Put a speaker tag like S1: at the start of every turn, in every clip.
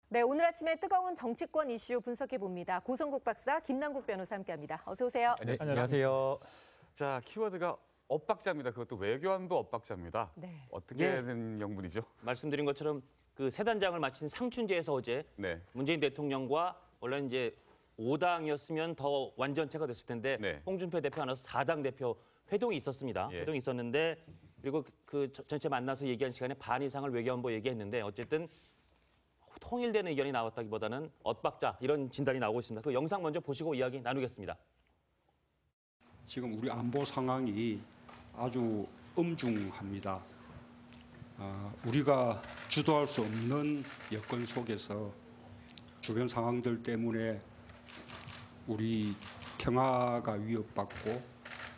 S1: 네, 오늘 아침에 뜨거운 정치권 이슈 분석해봅니다. 고성국 박사, 김남국 변호사 함께합니다. 어서 오세요.
S2: 네, 안녕하세요. 자, 키워드가 엇박자입니다. 그것도 외교안보 엇박자입니다.
S1: 네.
S2: 어떻게 된 명분이죠?
S3: 말씀드린 것처럼 그 세 단장을 마친 상춘제에서 어제 문재인 대통령과 원래 이제 5당이었으면 더 완전체가 됐을 텐데 홍준표 대표 안 와서 4당 대표 회동이 있었습니다. 회동이 있었는데 그리고 그 전체 만나서 얘기한 시간에 반 이상을 외교안보 얘기했는데 어쨌든 통일된 의견이 나왔다기보다는 엇박자 이런 진단이 나오고 있습니다. 그 영상 먼저 보시고 이야기 나누겠습니다.
S4: 지금 우리 안보 상황이 아주 엄중합니다. 우리가 주도할 수 없는 여건 속에서 주변 상황들 때문에 우리 평화가 위협받고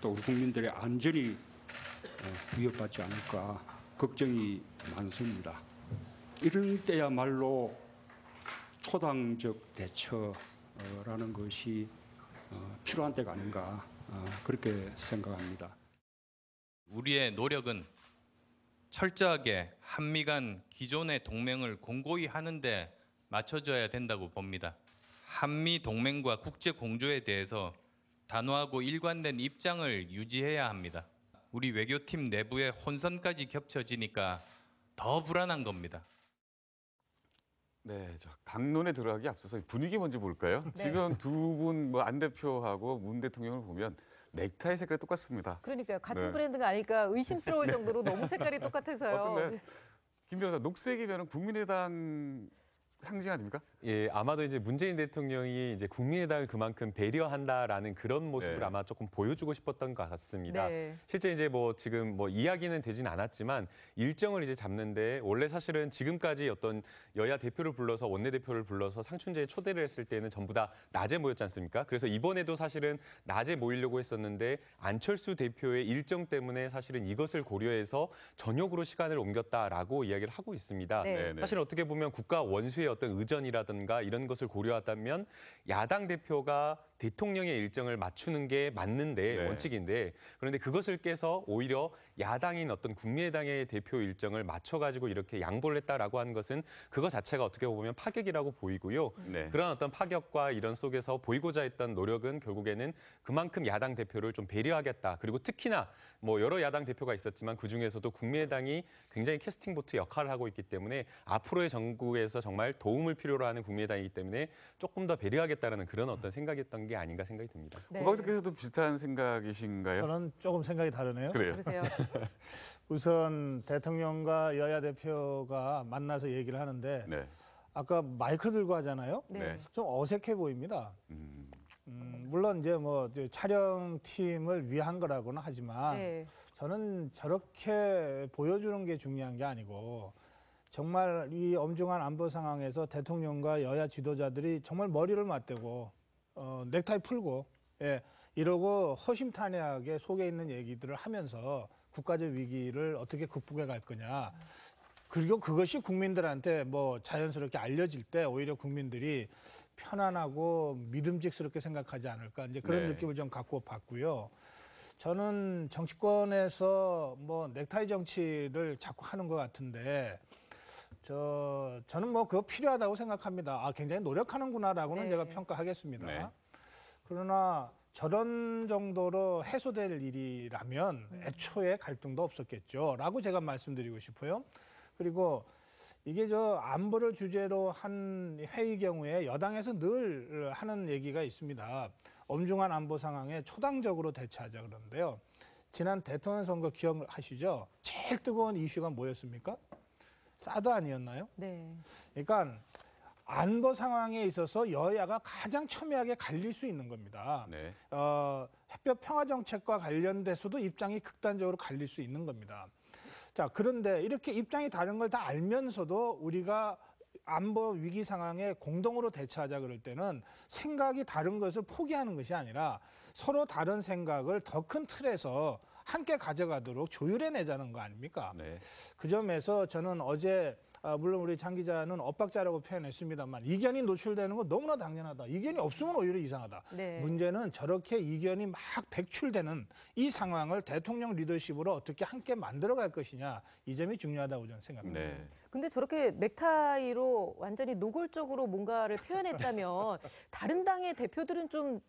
S4: 또 우리 국민들의 안전이 위협받지 않을까 걱정이 많습니다. 이런 때야말로 초당적 대처라는 것이 필요한 때가 아닌가 그렇게 생각합니다.
S5: 우리의 노력은 철저하게 한미 간 기존의 동맹을 공고히 하는 데 맞춰져야 된다고 봅니다. 한미 동맹과 국제 공조에 대해서 단호하고 일관된 입장을 유지해야 합니다. 우리 외교팀 내부의 혼선까지 겹쳐지니까 더 불안한 겁니다.
S2: 네, 저 강론에 들어가기 앞서서 분위기 먼저 볼까요? 지금 두 분 안 대표하고 문 대통령을 보면 넥타이 색깔이 똑같습니다.
S1: 그러니까요. 같은 브랜드가 아닐까 의심스러울 정도로 너무 색깔이 똑같아서요.
S2: 어떤가요? 김 변호사, 녹색이면 국민의당 상징 아닙니까?
S6: 예, 아마도 이제 문재인 대통령이 이제 국민의당을 그만큼 배려한다라는 그런 모습을 아마 조금 보여주고 싶었던 것 같습니다. 실제 이제 지금 이야기는 되진 않았지만 일정을 이제 잡는데 원래 사실은 지금까지 어떤 여야 대표를 불러서 원내대표를 불러서 상춘제에 초대를 했을 때는 전부 다 낮에 모였지 않습니까? 그래서 이번에도 사실은 낮에 모이려고 했었는데 안철수 대표의 일정 때문에 사실은 이것을 고려해서 저녁으로 시간을 옮겼다라고 이야기를 하고 있습니다. 사실 어떻게 보면 국가 원수의 어떤 의전이라든가 이런 것을 고려하다면 야당 대표가 대통령의 일정을 맞추는 게 맞는데 원칙인데 그런데 그것을 깨서 오히려 야당인 어떤 국민의당의 대표 일정을 맞춰가지고 이렇게 양보를 했다라고 하는 것은 그거 자체가 어떻게 보면 파격이라고 보이고요. 그런 어떤 파격과 이런 속에서 보이고자 했던 노력은 결국에는 그만큼 야당 대표를 좀 배려하겠다. 그리고 특히나 여러 야당 대표가 있었지만 그중에서도 국민의당이 굉장히 캐스팅 보트 역할을 하고 있기 때문에 앞으로의 정국에서 정말 도움을 필요로 하는 국민의당이기 때문에 조금 더 배려하겠다는 그런 어떤 생각이었던 게 아닌가 생각이 듭니다.
S2: 박사께서도 비슷한 생각이신가요?
S7: 저는 조금 생각이 다르네요.
S1: 그러세요?
S7: 우선 대통령과 여야 대표가 만나서 얘기를 하는데 아까 마이크 들고 하잖아요. 좀 어색해 보입니다. 물론 이제 촬영팀을 위한 거라고는 하지만 저는 저렇게 보여주는 게 중요한 게 아니고 정말 이 엄중한 안보 상황에서 대통령과 여야 지도자들이 정말 머리를 맞대고 넥타이 풀고 이러고 허심탄회하게 속에 있는 얘기들을 하면서 국가적 위기를 어떻게 극복해 갈 거냐. 그리고 그것이 국민들한테 자연스럽게 알려질 때 오히려 국민들이 편안하고 믿음직스럽게 생각하지 않을까 이제 그런 느낌을 좀 갖고 봤고요. 저는 정치권에서 넥타이 정치를 자꾸 하는 것 같은데 저는 그거 필요하다고 생각합니다. 굉장히 노력하는구나라고는 제가 평가하겠습니다. 그러나 저런 정도로 해소될 일이라면 애초에 갈등도 없었겠죠. 라고 제가 말씀드리고 싶어요. 그리고 이게 안보를 주제로 한 회의 경우에 여당에서 늘 하는 얘기가 있습니다. 엄중한 안보 상황에 초당적으로 대처하자 그러는데요. 지난 대통령 선거 기억하시죠? 제일 뜨거운 이슈가 뭐였습니까? 사드 아니었나요? 그러니까 안보 상황에 있어서 여야가 가장 첨예하게 갈릴 수 있는 겁니다. 햇볕 평화 정책과 관련돼서도 입장이 극단적으로 갈릴 수 있는 겁니다. 자, 그런데 이렇게 입장이 다른 걸 다 알면서도 우리가 안보 위기 상황에 공동으로 대처하자 그럴 때는 생각이 다른 것을 포기하는 것이 아니라 서로 다른 생각을 더 큰 틀에서 함께 가져가도록 조율해내자는 거 아닙니까? 그 점에서 저는 어제 물론 우리 장 기자는 엇박자라고 표현했습니다만 이견이 노출되는 건 너무나 당연하다. 이견이 없으면 오히려 이상하다. 문제는 저렇게 이견이 막 백출되는 이 상황을 대통령 리더십으로 어떻게 함께 만들어갈 것이냐. 이 점이 중요하다고 저는 생각합니다.
S1: 근데 저렇게 넥타이로 완전히 노골적으로 뭔가를 표현했다면 다른 당의 대표들은 좀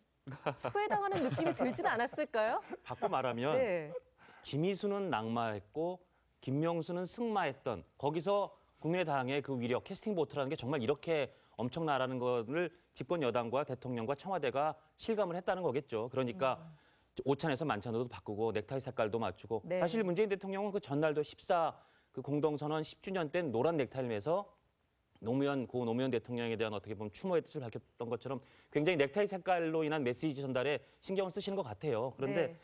S1: 소외당하는 느낌이 들진 않았을까요?
S3: 바꿔 말하면
S1: 네.
S3: 김희수는 낙마했고 김명수는 승마했던 거기서 국민의당의 그 위력, 캐스팅 보트라는 게 정말 이렇게 엄청나라는 것을 집권 여당과 대통령과 청와대가 실감을 했다는 거겠죠. 그러니까 오찬에서 만찬으로도 바꾸고 넥타이 색깔도 맞추고
S1: 네.
S3: 사실 문재인 대통령은 그 전날도 14 그 공동선언 10주년 때 노란 넥타이를 매서 고 노무현 대통령에 대한 어떻게 보면 추모의 뜻을 밝혔던 것처럼 굉장히 넥타이 색깔로 인한 메시지 전달에 신경을 쓰시는 것 같아요. 그런데
S1: 네.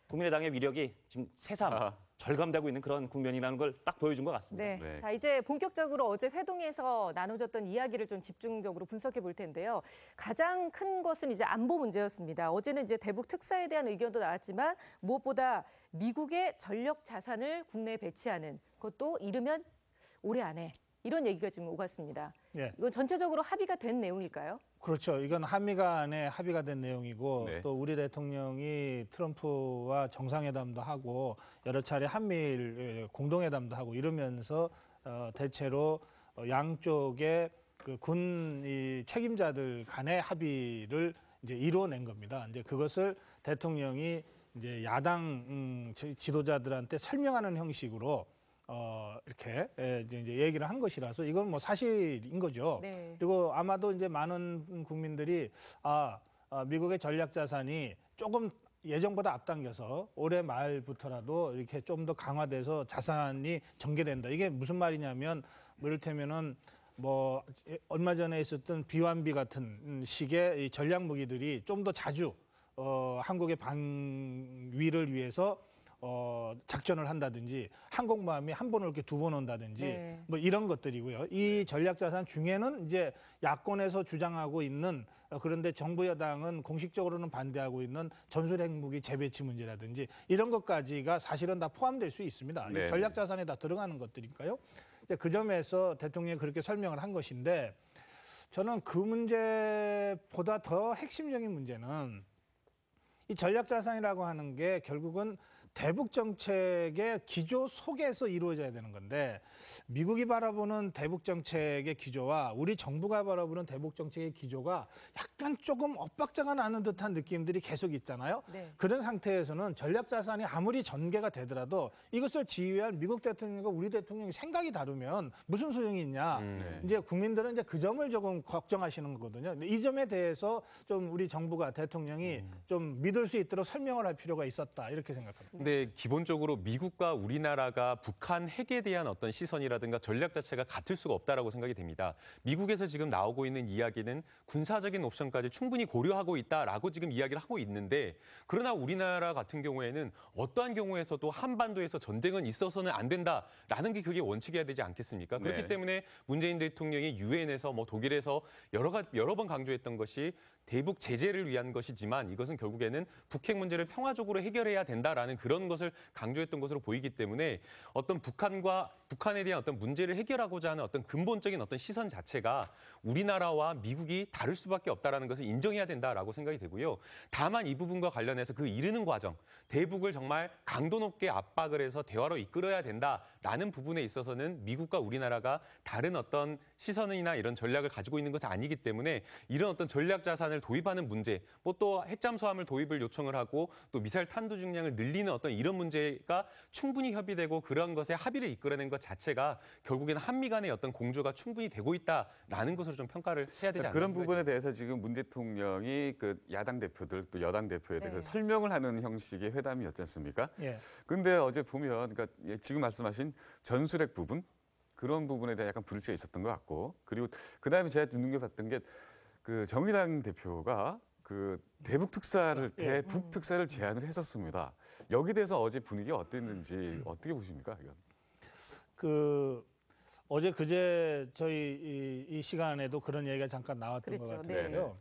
S3: 국민의당의 위력이 지금 새삼 절감되고 있는 그런 국면이라는 걸 딱 보여준 것 같습니다.
S1: 네.
S2: 네.
S1: 자, 이제 본격적으로 어제 회동에서 나눠졌던 이야기를 좀 집중적으로 분석해 볼 텐데요. 가장 큰 것은 이제 안보 문제였습니다. 어제는 이제 대북 특사에 대한 의견도 나왔지만 무엇보다 미국의 전력 자산을 국내에 배치하는 그것도 이르면 올해 안에 이런 얘기가 지금 오갔습니다.
S7: 예.
S1: 이건 전체적으로 합의가 된 내용일까요?
S7: 그렇죠. 이건 한미 간에 합의가 된 내용이고
S2: 네.
S7: 또 우리 대통령이 트럼프와 정상회담도 하고 여러 차례 한미일 공동회담도 하고 이러면서 대체로 양쪽의 그 군 책임자들 간의 합의를 이제 이루어낸 겁니다. 이제 그것을 대통령이 이제 야당 지도자들한테 설명하는 형식으로 이렇게 이제 얘기를 한 것이라서 이건 뭐 사실인 거죠.
S1: 네.
S7: 그리고 아마도 이제 많은 국민들이 미국의 전략 자산이 조금 예정보다 앞당겨서 올해 말부터라도 이렇게 좀 더 강화돼서 자산이 전개된다. 이게 무슨 말이냐면 뭐 이를테면은 뭐 얼마 전에 있었던 비완비 같은 식의 이 전략 무기들이 좀 더 자주 한국의 방위를 위해서 작전을 한다든지 항공모함이 한 번을 이렇게 두 번 온다든지
S1: 네.
S7: 뭐 이런 것들이고요. 이 전략자산 중에는 이제 야권에서 주장하고 있는 그런데 정부 여당은 공식적으로는 반대하고 있는 전술핵무기 재배치 문제라든지 이런 것까지가 사실은 다 포함될 수 있습니다.
S2: 네.
S7: 전략자산에 다 들어가는 것들이니까요. 이제 그 점에서 대통령이 그렇게 설명을 한 것인데 저는 그 문제보다 더 핵심적인 문제는 이 전략자산이라고 하는 게 결국은 대북 정책의 기조 속에서 이루어져야 되는 건데 미국이 바라보는 대북 정책의 기조와 우리 정부가 바라보는 대북 정책의 기조가 약간 조금 엇박자가 나는 듯한 느낌들이 계속 있잖아요.
S1: 네.
S7: 그런 상태에서는 전략 자산이 아무리 전개가 되더라도 이것을 지휘할 미국 대통령과 우리 대통령이 생각이 다르면 무슨 소용이 있냐.
S2: 네.
S7: 이제 국민들은 이제 그 점을 조금 걱정하시는 거거든요. 근데 이 점에 대해서 좀 우리 정부가 대통령이 좀 믿을 수 있도록 설명을 할 필요가 있었다 이렇게 생각합니다.
S6: 근데 기본적으로 미국과 우리나라가 북한 핵에 대한 어떤 시선이라든가 전략 자체가 같을 수가 없다라고 생각이 됩니다. 미국에서 지금 나오고 있는 이야기는 군사적인 옵션까지 충분히 고려하고 있다라고 지금 이야기를 하고 있는데 그러나 우리나라 같은 경우에는 어떠한 경우에서도 한반도에서 전쟁은 있어서는 안 된다라는 게 그게 원칙이어야 되지 않겠습니까? 그렇기
S2: 네.
S6: 때문에 문재인 대통령이 유엔에서 뭐 독일에서 여러 번 강조했던 것이 대북 제재를 위한 것이지만 이것은 결국에는 북핵 문제를 평화적으로 해결해야 된다라는 그런 것을 강조했던 것으로 보이기 때문에 어떤 북한에 대한 어떤 문제를 해결하고자 하는 어떤 근본적인 어떤 시선 자체가 우리나라와 미국이 다를 수밖에 없다라는 것을 인정해야 된다라고 생각이 되고요. 다만 이 부분과 관련해서 그 이르는 과정, 대북을 정말 강도 높게 압박을 해서 대화로 이끌어야 된다라는 부분에 있어서는 미국과 우리나라가 다른 어떤 시선이나 이런 전략을 가지고 있는 것은 아니기 때문에 이런 어떤 전략 자산을 도입하는 문제, 뭐 또 핵잠수함을 도입을 요청을 하고 또 미사일 탄도 중량을 늘리는 어떤 이런 문제가 충분히 협의되고 그런 것에 합의를 이끌어낸 것 자체가 결국에는 한미 간의 어떤 공조가 충분히 되고 있다라는 것으로 좀 평가를 해야 되지 않나.
S2: 그런 부분에 대해서 지금 문 대통령이 그 야당 대표들 또 여당 대표에 대해서
S1: 네.
S2: 설명을 하는 형식의 회담이었지 않습니까?
S7: 예.
S2: 근데 어제 보면 그러니까 지금 말씀하신 전술핵 부분 그런 부분에 대해 약간 불일치가 있었던 것 같고 그리고 그다음에 제가 눈여겨봤던 게 그 정의당 대표가 그 대북 특사를 대북 특사를 제안을 했었습니다. 여기 대해서 어제 분위기가 어땠는지 어떻게 보십니까? 이건?
S7: 그 어제 그제 저희 이 시간에도 그런 얘기가 잠깐 나왔던 것
S1: 그랬죠.
S7: 같은데요.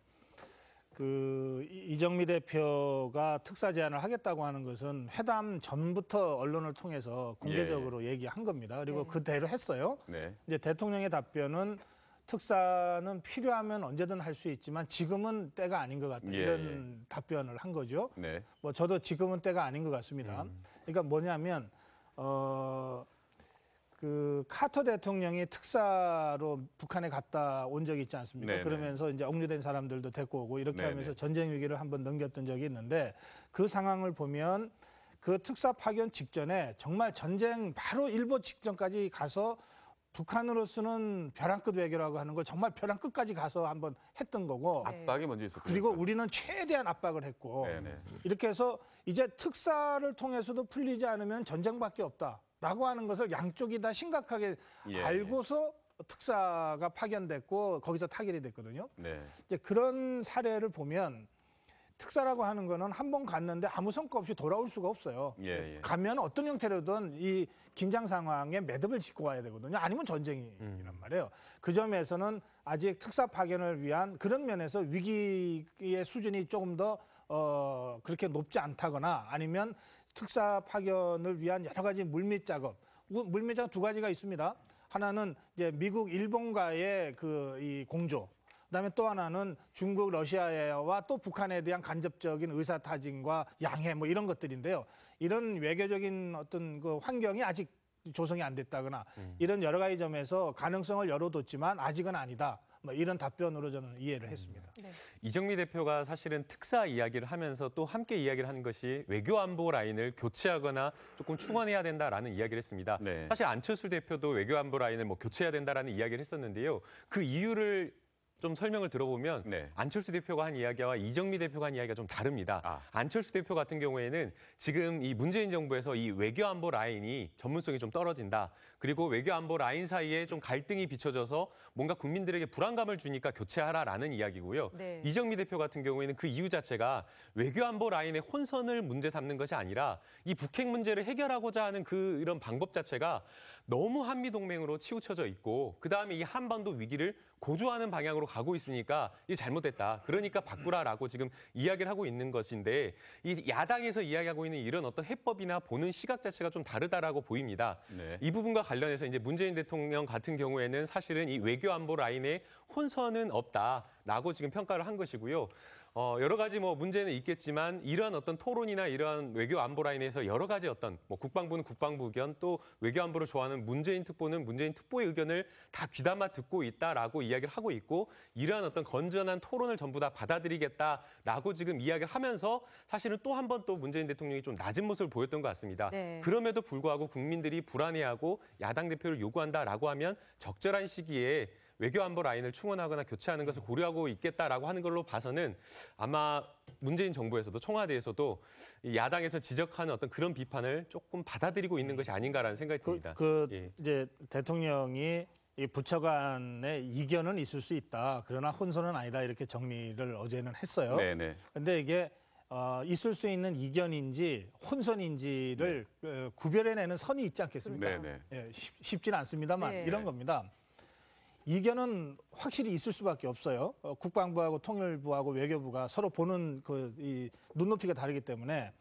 S7: 그 이정미 대표가 특사 제안을 하겠다고 하는 것은 회담 전부터 언론을 통해서 공개적으로 얘기한 겁니다. 그리고
S1: 네.
S7: 그대로 했어요.
S2: 네.
S7: 이제 대통령의 답변은 특사는 필요하면 언제든 할 수 있지만 지금은 때가 아닌 것 같다. 이런 답변을 한 거죠.
S2: 네.
S7: 뭐 저도 지금은 때가 아닌 것 같습니다. 그러니까 뭐냐면 그 그 카터 대통령이 특사로 북한에 갔다 온 적이 있지 않습니까? 네네. 그러면서 이제 억류된 사람들도 데리고 오고 이렇게 네네. 하면서 전쟁 위기를 한번 넘겼던 적이 있는데 그 상황을 보면 그 특사 파견 직전에 정말 전쟁 바로 일보 직전까지 가서 북한으로서는 벼랑 끝 외교라고 하는 걸 정말 벼랑 끝까지 가서 한번 했던 거고
S2: 압박이 먼저 있었고
S7: 그리고 우리는 최대한 압박을 했고 네네. 이렇게 해서 이제 특사를 통해서도 풀리지 않으면 전쟁밖에 없다라고 하는 것을 양쪽이 다 심각하게 알고서 특사가 파견됐고 거기서 타결이 됐거든요. 네. 이제 그런 사례를 보면 특사라고 하는 거는 한 번 갔는데 아무 성과 없이 돌아올 수가 없어요. 가면 어떤 형태로든 이 긴장 상황에 매듭을 짓고 와야 되거든요. 아니면 전쟁이란 말이에요. 그 점에서는 아직 특사 파견을 위한 그런 면에서 위기의 수준이 조금 더 그렇게 높지 않다거나 아니면 특사 파견을 위한 여러 가지 물밑 작업. 물밑 작업 두 가지가 있습니다. 하나는 이제 미국, 일본과의 이 공조. 그다음에 또 하나는 중국, 러시아와 또 북한에 대한 간접적인 의사타진과 양해 뭐 이런 것들인데요. 이런 외교적인 어떤 그 환경이 아직 조성이 안 됐다거나 이런 여러 가지 점에서 가능성을 열어뒀지만 아직은 아니다. 뭐 이런 답변으로 저는 이해를 했습니다.
S6: 네. 이정미 대표가 사실은 특사 이야기를 하면서 또 함께 이야기를 하는 것이 외교안보 라인을 교체하거나 조금 충원해야 된다라는 이야기를 했습니다. 네. 사실 안철수 대표도 외교안보 라인을 뭐 교체해야 된다라는 이야기를 했었는데요. 그 이유를 좀 설명을 들어보면 네. 안철수 대표가 한 이야기와 이정미 대표가 한 이야기가 좀 다릅니다. 안철수 대표 같은 경우에는 지금 이 문재인 정부에서 이 외교안보 라인이 전문성이 좀 떨어진다. 그리고 외교안보 라인 사이에 좀 갈등이 비춰져서 뭔가 국민들에게 불안감을 주니까 교체하라라는 이야기고요. 네. 이정미 대표 같은 경우에는 그 이유 자체가 외교안보 라인의 혼선을 문제 삼는 것이 아니라 이 북핵 문제를 해결하고자 하는 이런 방법 자체가 너무 한미동맹으로 치우쳐져 있고 그다음에 이 한반도 위기를 고조하는 방향으로 가고 있으니까 이게 잘못됐다. 그러니까 바꾸라라고 지금 이야기를 하고 있는 것인데 이 야당에서 이야기하고 있는 이런 어떤 해법이나 보는 시각 자체가 좀 다르다라고 보입니다. 네. 이 부분과 관련해서 이제 문재인 대통령 같은 경우에는 사실은 이 외교안보 라인에 혼선은 없다라고 지금 평가를 한 것이고요. 여러 가지 뭐 문제는 있겠지만 이러한 어떤 토론이나 이러한 외교 안보 라인에서 여러 가지 어떤 뭐 국방부는 국방부 의견 또 외교 안보를 좋아하는 문재인 특보는 문재인 특보의 의견을 다 귀담아 듣고 있다라고 이야기를 하고 있고 이러한 어떤 건전한 토론을 전부 다 받아들이겠다라고 지금 이야기를 하면서 사실은 또 한 번 또 문재인 대통령이 좀 낮은 모습을 보였던 것 같습니다. 네. 그럼에도 불구하고 국민들이 불안해하고 야당 대표를 요구한다라고 하면 적절한 시기에 외교안보 라인을 충원하거나 교체하는 것을 고려하고 있겠다라고 하는 걸로 봐서는 아마 문재인 정부에서도 청와대에서도 야당에서 지적하는 어떤 그런 비판을 조금 받아들이고 있는 것이 아닌가라는 생각이 듭니다.
S7: 이제 대통령이 이 부처 간의 이견은 있을 수 있다. 그러나 혼선은 아니다. 이렇게 정리를 어제는 했어요. 그런데 이게 있을 수 있는 이견인지 혼선인지를 구별해내는 선이 있지 않겠습니까? 쉽지는 않습니다만 이런 겁니다. 이견은 확실히 있을 수밖에 없어요. 국방부하고 통일부하고 외교부가 서로 보는 이 눈높이가 다르기 때문에.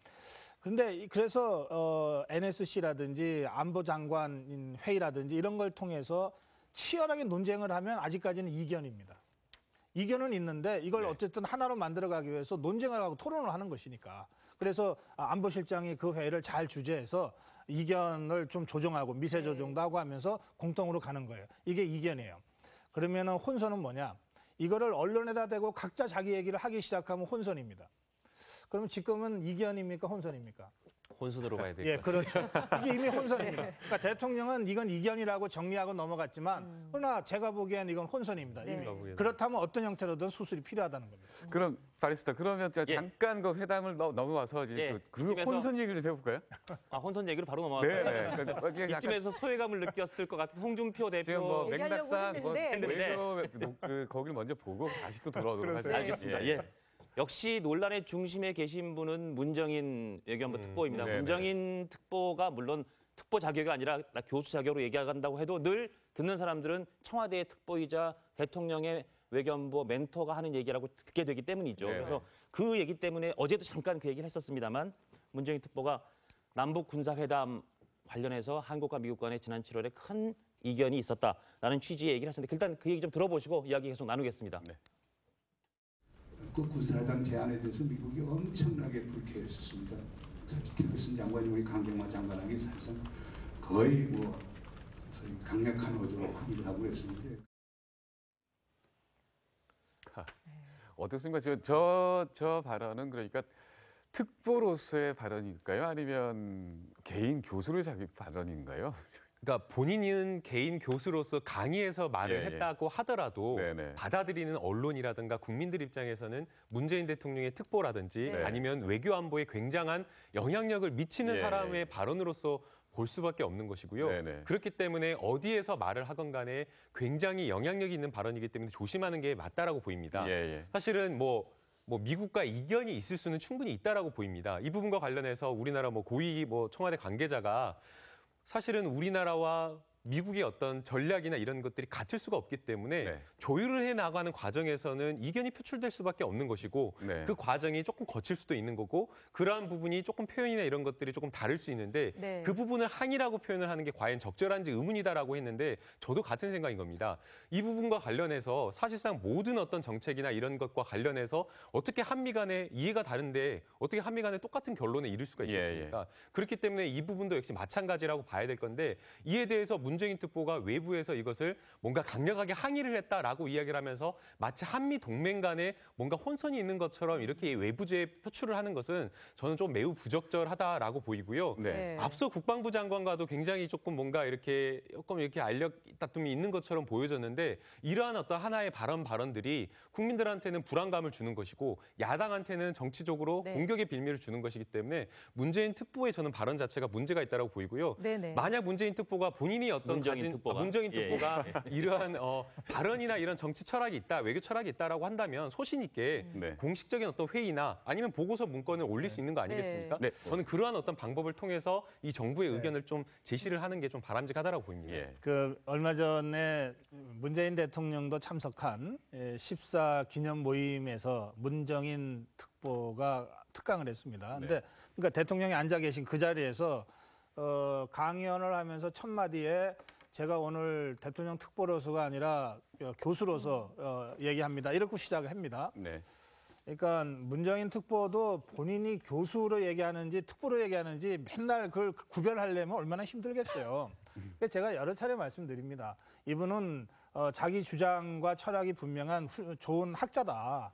S7: 그런데 그래서 NSC라든지 안보장관 회의라든지 이런 걸 통해서 치열하게 논쟁을 하면 아직까지는 이견입니다. 이견은 있는데 이걸 어쨌든 하나로 만들어가기 위해서 논쟁을 하고 토론을 하는 것이니까. 그래서 안보실장이 그 회의를 잘 주재해서 이견을 좀 조정하고 미세 조정도 하고 하면서 공통으로 가는 거예요. 이게 이견이에요. 그러면은 혼선은 뭐냐? 이거를 언론에다 대고 각자 자기 얘기를 하기 시작하면 혼선입니다. 그러면 지금은 이견입니까? 혼선입니까?
S3: 혼선으로 봐야 될 것
S7: 같아요. 그렇죠. 이게 이미 혼선입니다. 그러니까 대통령은 이건 이견이라고 정리하고 넘어갔지만 그러나 제가 보기엔 이건 혼선입니다. 이미. 그렇다면 어떤 형태로든 수술이 필요하다는 겁니다.
S2: 그럼 바리스타 그러면 잠깐 그 회담을 넘어와서 이제 그 혼선 얘기를 좀 해볼까요?
S3: 혼선 얘기를 바로 넘어갈까요? 이쯤에서 소외감을 느꼈을 것 같은 홍준표 대표.
S2: 지금 뭐 맥락상 거기를 먼저 보고 다시 또 돌아오도록 하죠.
S3: 알겠습니다. 역시 논란의 중심에 계신 분은 문정인 외교안보 특보입니다. 문정인 특보가 물론 특보 자격이 아니라 교수 자격으로 얘기한다고 해도 늘 듣는 사람들은 청와대의 특보이자 대통령의 외교안보 멘토가 하는 얘기라고 듣게 되기 때문이죠. 그래서 그 얘기 때문에 어제도 잠깐 그 얘기를 했었습니다만 문정인 특보가 남북 군사회담 관련해서 한국과 미국 간에 지난 7월에 큰 이견이 있었다라는 취지의 얘기를 하셨는데 일단 그 얘기 좀 들어보시고 이야기 계속 나누겠습니다.
S8: 그 군사회담 제안에 대해서 미국이 엄청나게 불쾌했었습니다. tillerson 장관이 우리 강경화 장관에게 사실상 거의 뭐 강력한 어조로 합의를 하고 있습니다.
S2: 어떻습니까? 저 발언은 그러니까 특보로서의 발언일까요? 아니면 개인 교수를 자기 발언인가요?
S6: 그러니까 본인은 개인 교수로서 강의에서 말을 했다고 하더라도 네네. 받아들이는 언론이라든가 국민들 입장에서는 문재인 대통령의 특보라든지 아니면 외교 안보에 굉장한 영향력을 미치는 사람의 발언으로서 볼 수밖에 없는 것이고요. 네네. 그렇기 때문에 어디에서 말을 하건 간에 굉장히 영향력이 있는 발언이기 때문에 조심하는 게 맞다라고 보입니다. 사실은 뭐 미국과 이견이 있을 수는 충분히 있다라고 보입니다. 이 부분과 관련해서 우리나라 고위 청와대 관계자가 사실은 우리나라와 미국의 어떤 전략이나 이런 것들이 같을 수가 없기 때문에 조율을 해 나가는 과정에서는 이견이 표출될 수밖에 없는 것이고 그 과정이 조금 거칠 수도 있는 거고 그러한 부분이 조금 표현이나 이런 것들이 조금 다를 수 있는데 그 부분을 항의라고 표현을 하는 게 과연 적절한지 의문이다라고 했는데 저도 같은 생각인 겁니다. 이 부분과 관련해서 사실상 모든 어떤 정책이나 이런 것과 관련해서 어떻게 한미 간에 이해가 다른데 어떻게 한미 간에 똑같은 결론에 이를 수가 있겠습니까? 그렇기 때문에 이 부분도 역시 마찬가지라고 봐야 될 건데 이에 대해서 문재인 특보가 외부에서 이것을 뭔가 강력하게 항의를 했다라고 이야기를 하면서 마치 한미 동맹 간에 뭔가 혼선이 있는 것처럼 이렇게 외부제에 표출을 하는 것은 저는 좀 매우 부적절하다라고 보이고요. 앞서 국방부 장관과도 굉장히 조금 뭔가 이렇게 조금 이렇게 알력 다툼이 있는 것처럼 보여졌는데 이러한 어떤 하나의 발언들이 국민들한테는 불안감을 주는 것이고 야당한테는 정치적으로 공격의 빌미를 주는 것이기 때문에 문재인 특보의 저는 발언 자체가 문제가 있다고 보이고요. 만약 문재인 특보가 본인이 어떤 문정인 특보가 이러한 발언이나 이런 정치 철학이 있다, 외교 철학이 있다라고 한다면 소신 있게 공식적인 어떤 회의나 아니면 보고서 문건을 올릴 수 있는 거 아니겠습니까? 저는 그러한 어떤 방법을 통해서 이 정부의 의견을 좀 제시를 하는 게 좀 바람직하다라고 보입니다.
S7: 그 얼마 전에 문재인 대통령도 참석한 14 기념 모임에서 문정인 특보가 특강을 했습니다. 근데 그러니까 대통령이 앉아 계신 그 자리에서 강연을 하면서 첫 마디에 제가 오늘 대통령 특보로서가 아니라 교수로서 얘기합니다. 이렇게 시작을 합니다. 그러니까 문정인 특보도 본인이 교수로 얘기하는지 특보로 얘기하는지 맨날 그걸 구별하려면 얼마나 힘들겠어요. 그래서 제가 여러 차례 말씀드립니다. 이분은 자기 주장과 철학이 분명한 좋은 학자다.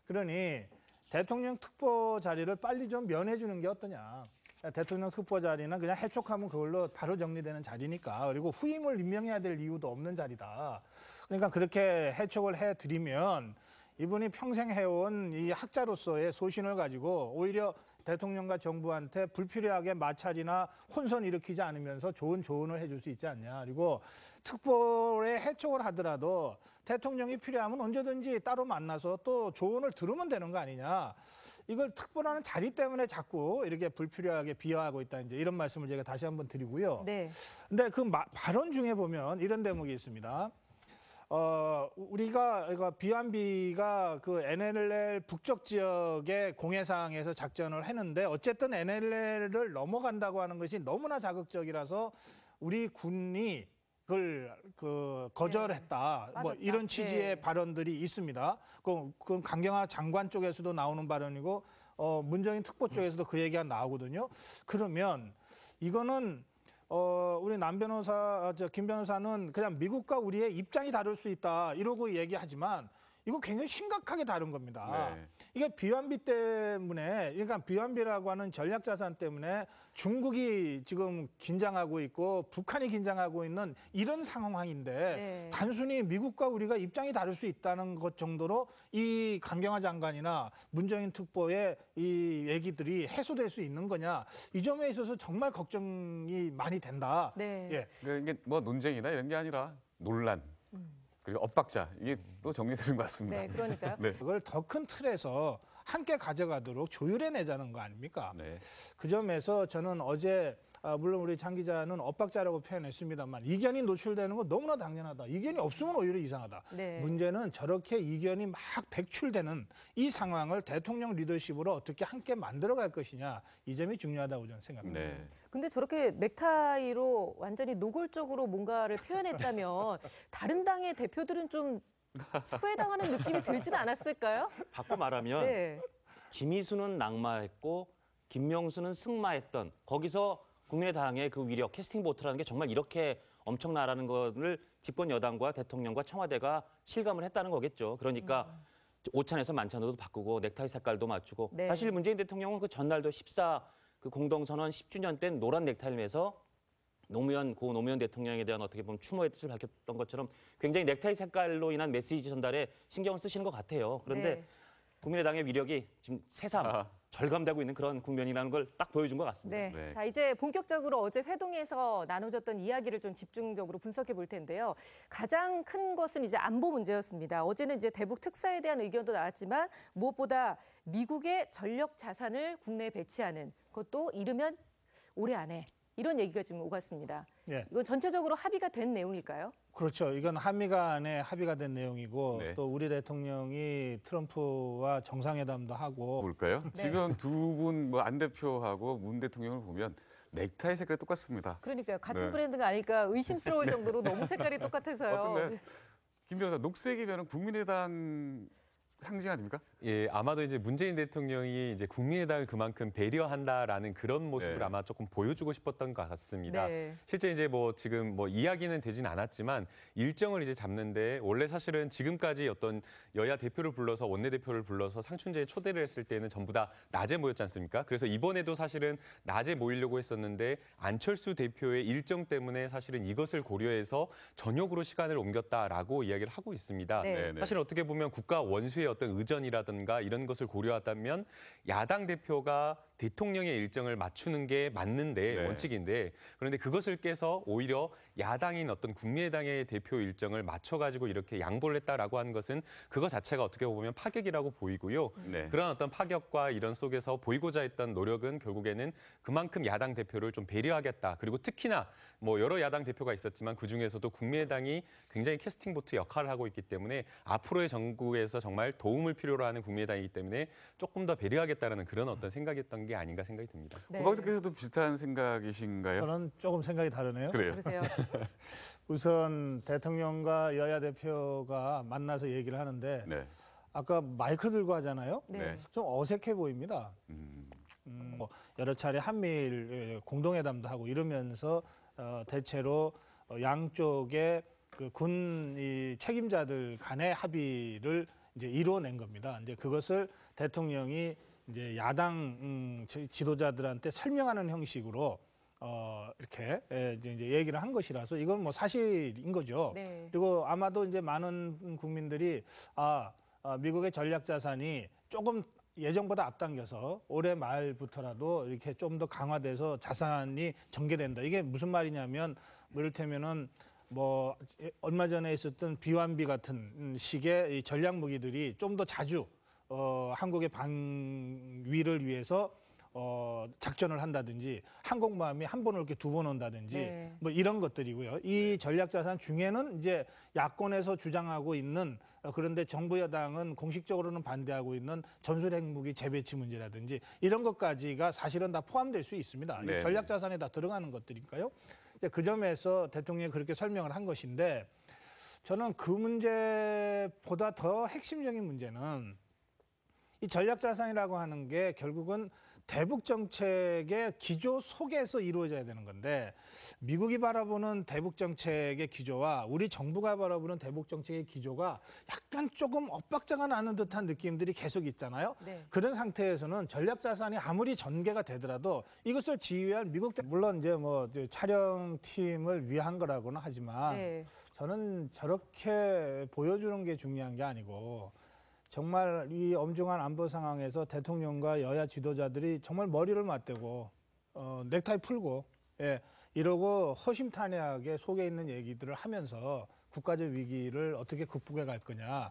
S7: 그러니 대통령 특보 자리를 빨리 좀 면해주는 게 어떠냐. 대통령 특보 자리는 그냥 해촉하면 그걸로 바로 정리되는 자리니까. 그리고 후임을 임명해야 될 이유도 없는 자리다. 그러니까 그렇게 해촉을 해드리면 이분이 평생 해온 이 학자로서의 소신을 가지고 오히려 대통령과 정부한테 불필요하게 마찰이나 혼선 일으키지 않으면서 좋은 조언을 해줄 수 있지 않냐. 그리고 특보에 해촉을 하더라도 대통령이 필요하면 언제든지 따로 만나서 또 조언을 들으면 되는 거 아니냐. 이걸 특보라는 자리 때문에 자꾸 이렇게 불필요하게 비하하고 있다. 이제 이런 말씀을 제가 다시 한번 드리고요. 근데 그 발언 중에 보면 이런 대목이 있습니다. 우리가 비완비가 그 NLL 북쪽 지역의 공해상에서 작전을 했는데 어쨌든 NLL을 넘어간다고 하는 것이 너무나 자극적이라서 우리 군이 그걸 거절했다. 뭐 이런 취지의 발언들이 있습니다. 그건 강경화 장관 쪽에서도 나오는 발언이고 문정인 특보 쪽에서도 그 얘기가 나오거든요. 그러면 이거는 우리 김 변호사는 그냥 미국과 우리의 입장이 다를 수 있다 이러고 얘기하지만 이거 굉장히 심각하게 다른 겁니다. 이게 비완비 때문에, 그러니까 비완비라고 하는 전략 자산 때문에 중국이 지금 긴장하고 있고 북한이 긴장하고 있는 이런 상황인데 단순히 미국과 우리가 입장이 다를 수 있다는 것 정도로 이 강경화 장관이나 문정인 특보의 이 얘기들이 해소될 수 있는 거냐, 이 점에 있어서 정말 걱정이 많이 된다.
S2: 이게 뭐 논쟁이나 이런 게 아니라 논란. 그리고 엇박자, 이게 또 정리되는 것 같습니다.
S1: 그러니까요.
S7: 그걸 더 큰 틀에서 함께 가져가도록 조율해내자는 거 아닙니까? 그 점에서 저는 어제 물론 우리 장 기자는 엇박자라고 표현했습니다만 이견이 노출되는 건 너무나 당연하다. 이견이 없으면 오히려 이상하다. 문제는 저렇게 이견이 막 배출되는 이 상황을 대통령 리더십으로 어떻게 함께 만들어갈 것이냐, 이 점이 중요하다고 저는 생각합니다.
S1: 근데 저렇게 넥타이로 완전히 노골적으로 뭔가를 표현했다면 다른 당의 대표들은 좀 소외당하는 느낌이 들지는 않았을까요?
S3: 바꿔 말하면 김희수는 낙마했고 김명수는 승마했던, 거기서 국민의당의 그 위력, 캐스팅 보트라는 게 정말 이렇게 엄청나라는 거를 집권 여당과 대통령과 청와대가 실감을 했다는 거겠죠. 그러니까 오찬에서 만찬으로도 바꾸고 넥타이 색깔도 맞추고
S1: 네.
S3: 사실 문재인 대통령은 그 전날도 14 그 공동선언 10주년 때 노란 넥타이를 매서 고 노무현 대통령에 대한 어떻게 보면 추모의 뜻을 밝혔던 것처럼 굉장히 넥타이 색깔로 인한 메시지 전달에 신경을 쓰시는 것 같아요. 그런데
S1: 네.
S3: 국민의당의 위력이 지금 새삼 절감되고 있는 그런 국면이라는 걸 딱 보여준 것 같습니다.
S1: 네.
S2: 네.
S1: 자, 이제 본격적으로 어제 회동에서 나눠졌던 이야기를 좀 집중적으로 분석해 볼 텐데요. 가장 큰 것은 이제 안보 문제였습니다. 어제는 이제 대북 특사에 대한 의견도 나왔지만 무엇보다 미국의 전력 자산을 국내에 배치하는 그것도 이르면 올해 안에 이런 얘기가 지금 오갔습니다.
S7: 예.
S1: 이건 전체적으로 합의가 된 내용일까요?
S7: 그렇죠. 이건 한미 간에 합의가 된 내용이고
S2: 네.
S7: 또 우리 대통령이 트럼프와 정상회담도 하고
S2: 볼까요?
S1: 네.
S2: 지금 두 분 뭐 안 대표하고 문 대통령을 보면 넥타이 색깔이 똑같습니다.
S1: 그러니까요. 같은
S2: 네.
S1: 브랜드가 아닐까 의심스러울 정도로 너무 색깔이 똑같아서요.
S2: 어떤가요? 김 변호사, 녹색이면 국민의당 상징 아닙니까?
S6: 예, 아마도 이제 문재인 대통령이 이제 국민의당을 그만큼 배려한다라는 그런 모습을
S2: 네.
S6: 아마 조금 보여주고 싶었던 것 같습니다.
S1: 네.
S6: 실제 이제 뭐 지금 뭐 이야기는 되진 않았지만 일정을 이제 잡는데 원래 사실은 지금까지 어떤 여야 대표를 불러서 원내대표를 불러서 상춘제에 초대를 했을 때는 전부 다 낮에 모였지 않습니까? 그래서 이번에도 사실은 낮에 모이려고 했었는데 안철수 대표의 일정 때문에 사실은 이것을 고려해서 저녁으로 시간을 옮겼다라고 이야기를 하고 있습니다.
S1: 네.
S6: 사실 어떻게 보면 국가 원수의 어떤 의전이라든가 이런 것을 고려하다면 야당 대표가 대통령의 일정을 맞추는 게 맞는데
S2: 네.
S6: 원칙인데 그런데 그것을 깨서 오히려 야당인 어떤 국민의당의 대표 일정을 맞춰가지고 이렇게 양보를 했다라고 하는 것은 그거 자체가 어떻게 보면 파격이라고 보이고요.
S2: 네.
S6: 그런 어떤 파격과 이런 속에서 보이고자 했던 노력은 결국에는 그만큼 야당 대표를 좀 배려하겠다. 그리고 특히나 뭐 여러 야당 대표가 있었지만 그중에서도 국민의당이 굉장히 캐스팅 보트 역할을 하고 있기 때문에 앞으로의 정국에서 정말 도움을 필요로 하는 국민의당이기 때문에 조금 더 배려하겠다라는 그런 어떤 생각이었던 게 아닌가 생각이 듭니다.
S1: 네.
S2: 고박사께서도 비슷한 생각이신가요?
S7: 저는 조금 생각이 다르네요.
S2: 그래요.
S1: 그러세요.
S7: 우선 대통령과 여야 대표가 만나서 얘기를 하는데
S2: 네.
S7: 아까 마이크 들고 하잖아요.
S1: 네.
S7: 좀 어색해 보입니다. 뭐 여러 차례 한미일 공동회담도 하고 이러면서 대체로 양쪽의 그 군 책임자들 간의 합의를 이제 이루어낸 겁니다. 이제 그것을 대통령이 이제 야당 지도자들한테 설명하는 형식으로 이렇게 이제 얘기를 한 것이라서 이건 뭐 사실인 거죠.
S1: 네.
S7: 그리고 아마도 이제 많은 국민들이 미국의 전략 자산이 조금 예정보다 앞당겨서 올해 말부터라도 이렇게 좀 더 강화돼서 자산이 전개된다. 이게 무슨 말이냐면 뭐 이를테면은 뭐 얼마 전에 있었던 비완비 같은 식의 이 전략 무기들이 좀 더 자주 한국의 방위를 위해서 작전을 한다든지 항공모함이 한 번 올 게 두 번 온다든지
S1: 네.
S7: 뭐 이런 것들이고요. 이 전략 자산 중에는 이제 야권에서 주장하고 있는 그런데 정부 여당은 공식적으로는 반대하고 있는 전술핵 무기 재배치 문제라든지 이런 것까지가 사실은 다 포함될 수 있습니다.
S2: 네.
S7: 이 전략 자산에 다 들어가는 것들이니까요. 그 점에서 대통령이 그렇게 설명을 한 것인데 저는 그 문제보다 더 핵심적인 문제는 이 전략 자산이라고 하는 게 결국은 대북 정책의 기조 속에서 이루어져야 되는 건데 미국이 바라보는 대북 정책의 기조와 우리 정부가 바라보는 대북 정책의 기조가 약간 조금 엇박자가 나는 듯한 느낌들이 계속 있잖아요.
S1: 네.
S7: 그런 상태에서는 전략 자산이 아무리 전개가 되더라도 이것을 지휘할 미국 물론 이제 뭐 촬영팀을 위한 거라고는 하지만
S1: 네.
S7: 저는 저렇게 보여주는 게 중요한 게 아니고 정말 이 엄중한 안보 상황에서 대통령과 여야 지도자들이 정말 머리를 맞대고 넥타이 풀고 이러고 허심탄회하게 속에 있는 얘기들을 하면서 국가적 위기를 어떻게 극복해 갈 거냐.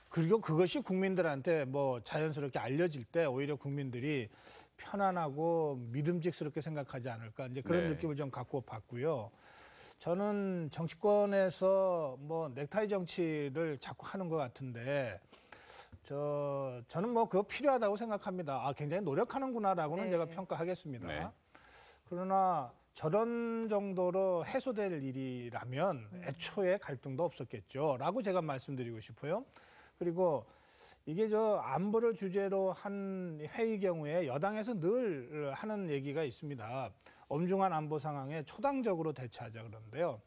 S7: 그리고 그것이 국민들한테 뭐 자연스럽게 알려질 때 오히려 국민들이 편안하고 믿음직스럽게 생각하지 않을까. 이제 그런 느낌을 좀 갖고 봤고요. 저는 정치권에서 뭐 넥타이 정치를 자꾸 하는 것 같은데 저는 뭐 그거 필요하다고 생각합니다. 굉장히 노력하는구나라고는 제가 평가하겠습니다.
S2: 네.
S7: 그러나 저런 정도로 해소될 일이라면 애초에 갈등도 없었겠죠. 라고 제가 말씀드리고 싶어요. 그리고 이게 안보를 주제로 한 회의 경우에 여당에서 늘 하는 얘기가 있습니다. 엄중한 안보 상황에 초당적으로 대처하자 그러는데요.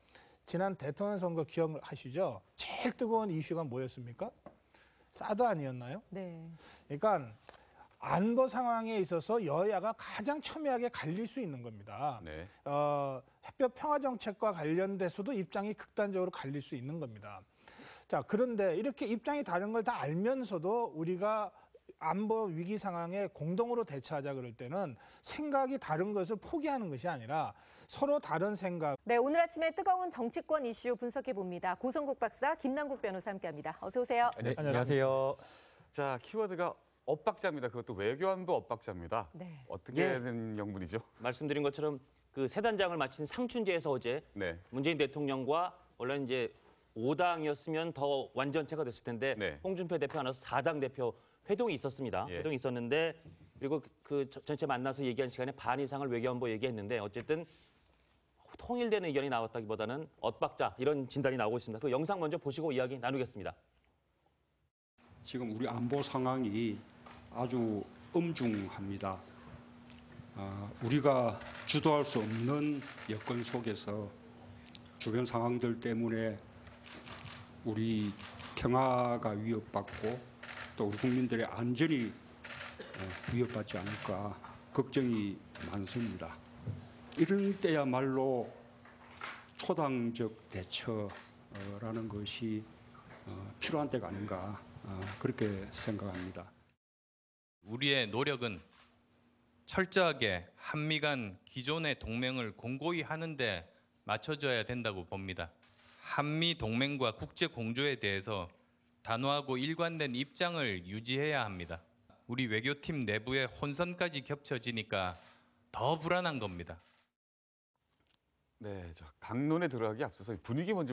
S7: 지난 대통령 선거 기억하시죠? 제일 뜨거운 이슈가 뭐였습니까? 사드 아니었나요?
S1: 네.
S7: 그러니까 안보 상황에 있어서 여야가 가장 첨예하게 갈릴 수 있는 겁니다.
S2: 네.
S7: 햇볕 평화 정책과 관련돼서도 입장이 극단적으로 갈릴 수 있는 겁니다. 자, 그런데 이렇게 입장이 다른 걸 다 알면서도 우리가 안보 위기 상황에 공동으로 대처하자 그럴 때는 생각이 다른 것을 포기하는 것이 아니라 서로 다른 생각.
S1: 네, 오늘 아침에 뜨거운 정치권 이슈 분석해 봅니다. 고성국 박사, 김남국 변호사 함께합니다. 어서 오세요.
S6: 네, 안녕하세요.
S2: 자, 키워드가 엇박자입니다. 그것도 외교안보 엇박자입니다.
S1: 네.
S2: 어떻게 된 영분이죠?
S3: 말씀드린 것처럼 그 세 단장을 마친 상춘제에서 어제
S2: 네.
S3: 문재인 대통령과 원래 이제 5당이었으면 더 완전체가 됐을 텐데
S2: 네.
S3: 홍준표 대표 안 와서 4당 대표 회동이 있었습니다.
S2: 예.
S3: 회동이 있었는데 그리고 그 전체 만나서 얘기한 시간에 반 이상을 외교안보 얘기했는데 어쨌든 통일되는 의견이 나왔다기보다는 엇박자 이런 진단이 나오고 있습니다. 그 영상 먼저 보시고 이야기 나누겠습니다.
S4: 지금 우리 안보 상황이 아주 엄중합니다. 우리가 주도할 수 없는 여건 속에서 주변 상황들 때문에 우리 평화가 위협받고 또 우리 국민들의 안전이 위협받지 않을까 걱정이 많습니다. 이런 때야말로 초당적 대처라는 것이 필요한 때가 아닌가 그렇게 생각합니다.
S5: 우리의 노력은 철저하게 한미 간 기존의 동맹을 공고히 하는 데 맞춰져야 된다고 봅니다. 한미 동맹과 국제 공조에 대해서 단호하고 일관된 입장을 유지해야 합니다. 우리 외교팀 내부의 혼선까지 겹쳐지니까 더 불안한 겁니다.
S2: 네, 저 강론에 들어가기 앞서서 분위기 먼저